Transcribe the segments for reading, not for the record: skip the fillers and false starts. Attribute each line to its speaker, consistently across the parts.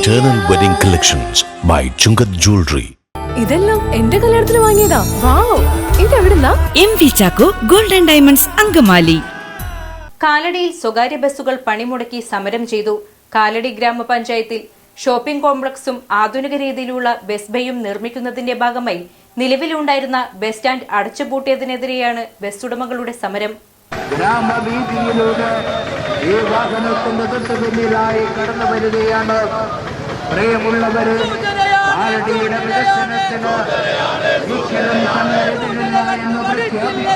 Speaker 1: Eternal Wedding Collections by Chungat Jewelry.
Speaker 2: ഇതെല്ലാം എന്റെ കല്യാണത്തിന് വാങ്ങിയതാ. വാവ്, ഇതെവിടുന്നാ?
Speaker 3: MV Chacko golden diamonds Angamaly.
Speaker 4: കാലടിയിൽ സ്വകാര്യ ബസ്സുകൾ പണിമുടക്കി സമരം ചെയ്തു. കാലടി ഗ്രാമപഞ്ചായത്തിൽ ഷോപ്പിംഗ് കോംപ്ലക്സും ആധുനിക രീതിയിലുള്ള ബസ് ബേയും നിർമ്മിക്കുന്നതിന്റെ ഭാഗമായി നിലവിലുണ്ടായിരുന്ന ബസ് സ്റ്റാൻഡ് അടച്ചുപൂട്ടിയതിനെതിരെയാണ് ബസ് ഉടമകളുടെ സമരം.
Speaker 5: ഗ്രാമവീതിയിലൂടെ ഈ വാഹനത്തിന്റെ തൊട്ട് പിന്നിലായി കടന്നു വരികയാണ്. പ്രിയമുള്ളവര്, കാലടിയുടെ വികസനത്തിന് ഒരിക്കലും കണ്ണെഴുതില്ല എന്ന് പ്രഖ്യാപിച്ചുകൊണ്ട്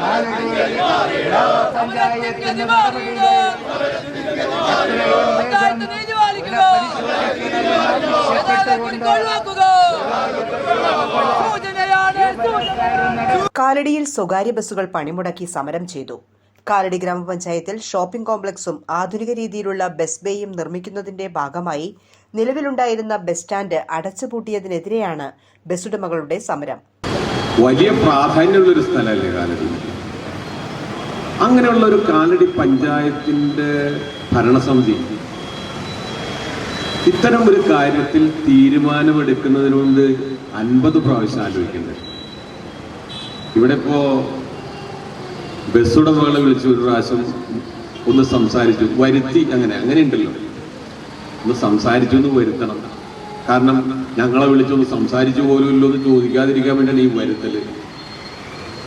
Speaker 5: കാലടിയുടെ
Speaker 6: കാലടിയിൽ സ്വകാര്യ ബസ്സുകൾ പണിമുടക്കി സമരം ചെയ്തു. കാലടി ഗ്രാമപഞ്ചായത്തിൽ ഷോപ്പിംഗ് കോംപ്ലക്സും ആധുനിക രീതിയിലുള്ള ബസ് ബേയും നിർമ്മിക്കുന്നതിന്റെ ഭാഗമായി നിലവിലുണ്ടായിരുന്ന ബസ് സ്റ്റാൻഡ് അടച്ചുപൂട്ടിയതിനെതിരെയാണ് ബസ് ഉടമകളുടെ സമരം.
Speaker 7: വലിയ പ്രാധാന്യമുള്ളൊരു സ്ഥലമല്ലേ കാലടി. അങ്ങനെയുള്ള ഒരു കാലടി പഞ്ചായത്തിന്റെ ഭരണസമിതി ഇത്തരം ഒരു കാര്യത്തിൽ തീരുമാനമെടുക്കുന്നതിന് മുമ്പ് 50 പ്രാവശ്യം ആലോചിക്കേണ്ടത്. ഇവിടെ ഇപ്പോ ബസ് ഉടമകളെ വിളിച്ച് ഒരു പ്രാവശ്യം ഒന്ന് സംസാരിച്ചു, വരുത്തി, അങ്ങനെ ഉണ്ടല്ലോ, ഒന്ന് സംസാരിച്ചു എന്ന് വരുത്തണം. കാരണം ഞങ്ങളെ വിളിച്ചൊന്ന് സംസാരിച്ചു പോലും ഇല്ലോ എന്ന് ചോദിക്കാതിരിക്കാൻ വേണ്ടിയാണ് ഈ വരുത്തല്.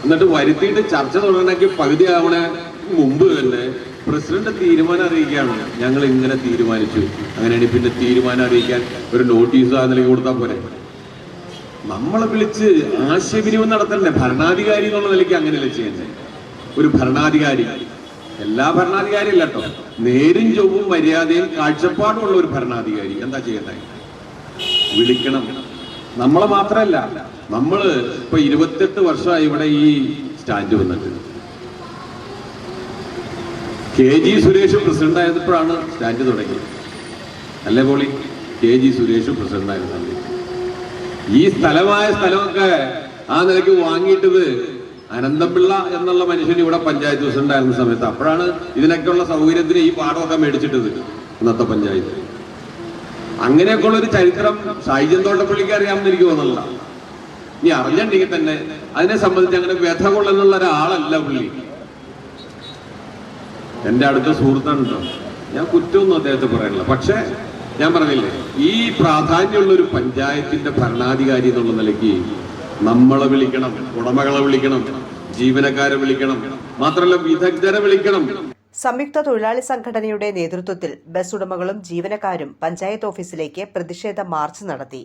Speaker 7: എന്നിട്ട് വരുത്തിയിട്ട് ചർച്ച തുടങ്ങണമെങ്കിൽ പകുതി ആവണ മുമ്പ് തന്നെ പ്രസിഡന്റ് തീരുമാനം അറിയിക്കുകയാണ്, ഞങ്ങൾ ഇങ്ങനെ തീരുമാനിച്ചു. അങ്ങനെയാണെങ്കിൽ പിന്നെ തീരുമാനം അറിയിക്കാൻ ഒരു നോട്ടീസ് ആ നിലയ്ക്ക് കൊടുത്താൽ പോരെ. നമ്മളെ വിളിച്ച് ആശയവിനിമയം നടത്തണ്ടേ? ഭരണാധികാരി എന്നുള്ള നിലയ്ക്ക് അങ്ങനെയല്ലേ ചെയ്യുന്നത്. ഒരു ഭരണാധികാരി, എല്ലാ ഭരണാധികാരി അല്ല കേട്ടോ, നേരും ചൊവ്വും മര്യാദയും കാഴ്ചപ്പാടുമുള്ള ഒരു ഭരണാധികാരി എന്താ ചെയ്യുന്നത്? വിളിക്കണം. നമ്മളെ മാത്രമല്ല, നമ്മള് ഇപ്പൊ 28 വർഷമായി ഇവിടെ ഈ സ്റ്റാൻഡ് വന്നിട്ട്. KG സുരേഷ് പ്രസിഡന്റ് ആയപ്പോഴാണ് സ്റ്റാൻഡ് തുടങ്ങിയത്, അല്ലേ പോളി? KG സുരേഷ് പ്രസിഡന്റ് ആയിരുന്നു. ഈ സ്ഥലമൊക്കെ ആ നിലയ്ക്ക് വാങ്ങിയിട്ടത് അനന്തപിള്ള എന്നുള്ള മനുഷ്യൻ ഇവിടെ പഞ്ചായത്ത് പ്രസിഡന്റ് ആയിരുന്ന സമയത്ത്. അപ്പോഴാണ് ഇതിനൊക്കെയുള്ള സൗകര്യത്തിന് ഈ പാടമൊക്കെ മേടിച്ചിട്ടത് ഇന്നത്തെ പഞ്ചായത്ത്. അങ്ങനെയൊക്കെയുള്ള ഒരു ചരിത്രം ഷൈജൻ തോട്ടപ്പള്ളിക്ക് അറിയാമെന്ന് എനിക്ക് തോന്നുന്നില്ല. ഇനി അറിഞ്ഞിട്ടുണ്ടെങ്കിൽ തന്നെ അതിനെ സംബന്ധിച്ച് അങ്ങനെ വ്യഥ കൊള്ളുന്നുള്ള ഒരാളല്ല പുള്ളി. എൻ്റെ അടുത്ത സുഹൃത്താണ് കേട്ടോ, ഞാൻ കുറ്റമൊന്നും അദ്ദേഹത്തെ പറയാനില്ല. പക്ഷെ ഞാൻ പറഞ്ഞില്ലേ, ഈ പ്രാധാന്യമുള്ള ഒരു പഞ്ചായത്തിന്റെ ഭരണാധികാരി എന്നുള്ള നിലയ്ക്ക് നമ്മളെ വിളിക്കണം, ഉടമകളെ വിളിക്കണം, ജീവനക്കാരെ വിളിക്കണം, മാത്രമല്ല വിദഗ്ധരെ വിളിക്കണം.
Speaker 6: സംയുക്ത തൊഴിലാളി സംഘടനയുടെ നേതൃത്വത്തിൽ ബസ് ഉടമകളും ജീവനക്കാരും പഞ്ചായത്ത് ഓഫീസിലേക്ക് പ്രതിഷേധ മാർച്ച് നടത്തി.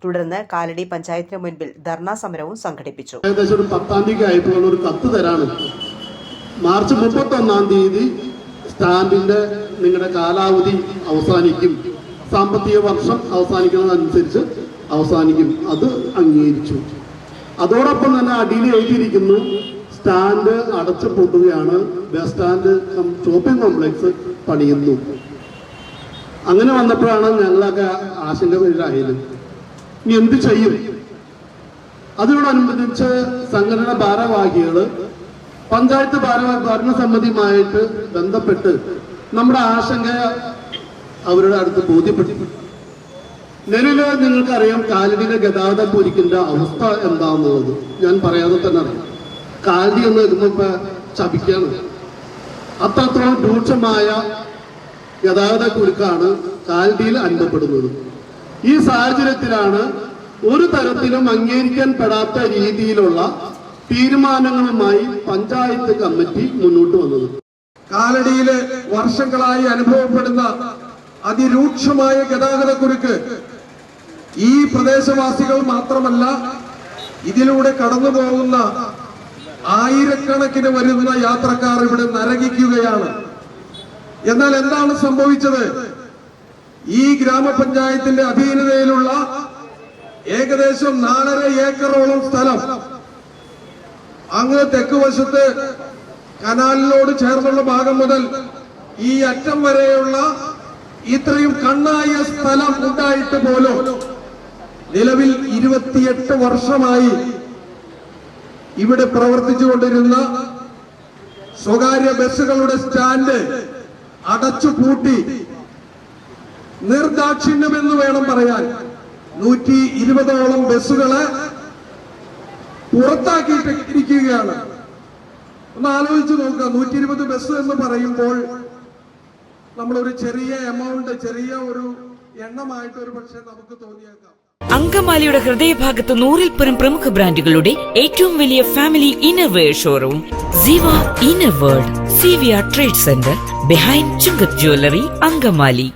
Speaker 6: തുടർന്ന് കാലടി പഞ്ചായത്തിന് മുൻപിൽ ധർണാ സമരവും സംഘടിപ്പിച്ചു.
Speaker 8: ഏകദേശം ഒരു 10-ാം തീയതി ആയപ്പോൾ ഒരു കത്ത് തരാണ്. മാർച്ച് 31-ാം തീയതി സ്റ്റാൻഡിന്റെ നിങ്ങളുടെ കാലാവധി അവസാനിക്കും, സാമ്പത്തിക വർഷം അവസാനിക്കുന്നതനുസരിച്ച് അവസാനിക്കും. അത് അംഗീകരിച്ചു. അതോടൊപ്പം തന്നെ അടിയിൽ എഴുതിയിരിക്കുന്നു, സ്റ്റാൻഡ് അടച്ചു പൂട്ടുകയാണ്, ബസ് സ്റ്റാൻഡ് ഷോപ്പിംഗ് കോംപ്ലക്സ് പണിയുന്നു. അങ്ങനെ വന്നപ്പോഴാണ് ഞങ്ങളൊക്കെ ആശങ്കയിലായത്. ഇനി എന്ത് ചെയ്യും? അതിനോടനുബന്ധിച്ച് സംഘടന ഭാരവാഹികള് പഞ്ചായത്ത് ഭരണസമിതിയുമായിട്ട് ബന്ധപ്പെട്ട് നമ്മുടെ ആശങ്ക അവരുടെ അടുത്ത് ബോധ്യപ്പെട്ടു. നിലവില് നിങ്ങൾക്കറിയാം കാലടിയിലെ ഗതാഗത കുരുക്കിന്റെ അവസ്ഥ എന്താണെന്നുള്ളത് ഞാൻ പറയാതെ തന്നെ അറിയാം. കാലടി എന്ന് വരുമ്പോൾ ഇപ്പൊ ചപിക്കാണ്. അത്രത്തോളം രൂക്ഷമായ ഗതാഗത കുരുക്കാണ് കാലടിയിൽ അനുഭവപ്പെടുന്നത്. ഈ സാഹചര്യത്തിലാണ് ഒരു തരത്തിലും അംഗീകരിക്കാൻ പെടാത്ത രീതിയിലുള്ള തീരുമാനങ്ങളുമായി പഞ്ചായത്ത് കമ്മിറ്റി മുന്നോട്ട് വന്നത്.
Speaker 9: കാലടിയില് വർഷങ്ങളായി അനുഭവപ്പെടുന്ന അതിരൂക്ഷമായ ഗതാഗത കുരുക്ക് ഈ പ്രദേശവാസികൾ മാത്രമല്ല, ഇതിലൂടെ കടന്നു പോകുന്ന ആയിരക്കണക്കിന് വരുന്ന യാത്രക്കാർ ഇവിടെ നരകിക്കുകയാണ്. എന്നാൽ എന്താണ് സംഭവിച്ചത്? ഈ ഗ്രാമപഞ്ചായത്തിന്റെ അധീനതയിലുള്ള ഏകദേശം 4.5 ഏക്കറോളം സ്ഥലം അങ്ങ് തെക്കുവശത്ത് കനാലിനോട് ചേർന്നുള്ള ഭാഗം മുതൽ ഈ അറ്റം വരെയുള്ള ഇത്രയും കണ്ണായ സ്ഥലം ഉണ്ടായിട്ട് പോലും നിലവിൽ 28 വർഷമായി ഇവിടെ പ്രവർത്തിച്ചുകൊണ്ടിരുന്ന സ്വകാര്യ ബസ്സുകളുടെ സ്റ്റാൻഡ് അടച്ചുപൂട്ടി നിർദാക്ഷിണ്യമെന്ന് വേണം പറയാൻ 120ഓളം ബസ്സുകളെ പുറത്താക്കിയിട്ടിരിക്കുകയാണ്. ഒന്ന് ആലോചിച്ച് നോക്കുക, 120 ബസ് എന്ന് പറയുമ്പോൾ നമ്മളൊരു ചെറിയ എമൗണ്ട്, ചെറിയ ഒരു എണ്ണമായിട്ട് ഒരു പക്ഷേ നമുക്ക് തോന്നിയേക്കാം.
Speaker 3: അങ്കമാലിയുടെ ഹൃദയഭാഗത്ത് 100-ൽ പരം പ്രമുഖ ബ്രാൻഡുകളുടെ ഏറ്റവും വലിയ family innerwear showroom Siva inner world, സിവിയ trade centre, behind Chungath jewellery, Angamaly.